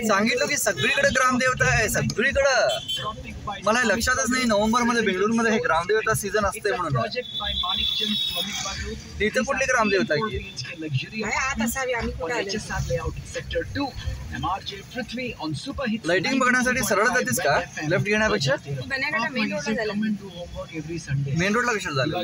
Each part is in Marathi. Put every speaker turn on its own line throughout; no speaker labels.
सांगितलं की सगळीकडे ग्रामदेवता आहे, सगळीकडं. मला लक्षातच नाही नोव्हेंबर मध्ये बेंगळुरूमध्ये हे ग्रामदेवता सीझन असते म्हणून. तिथे कुठली ग्रामदेवता आहे? लाइटिंग बघण्यासाठी सरळ जातेस का लेफ्ट घेण्यापेक्षा? मेन रोडला कशाला झालं?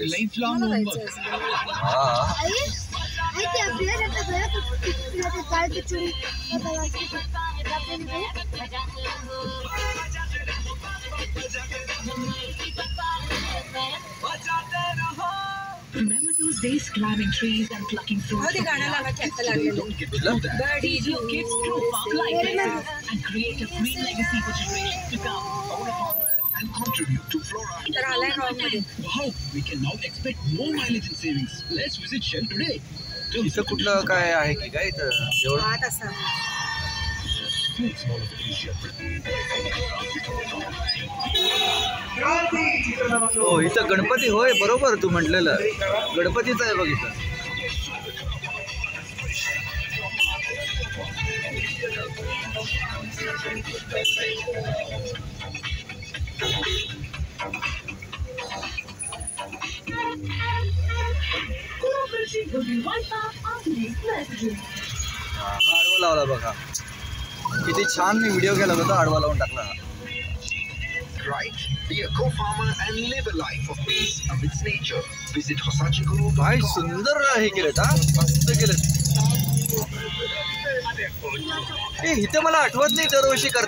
Remember those days climbing trees and plucking fruit? But your kids grow up like this and create a green legacy for generations to come.
And contribute to flora. Wow, we can now expect more mileage and savings. Let's visit Shell today.
इथं कुठलं काय आहे की काय इथं? हो इथं गणपती होय, बरोबर तू म्हटलेलं गणपतीच आहे बघ इथं. आडवा लावला बघा, किती छान मी व्हिडिओ केला होता, आडवा लावून टाकला.
Right? Be a co-farmer and live a life of peace amidst nature. Visit Hosachiko.
काय सुंदर हे केलेत हा, मस्त केलेत. इथं मला आठवत नाही दरवर्षी करतात.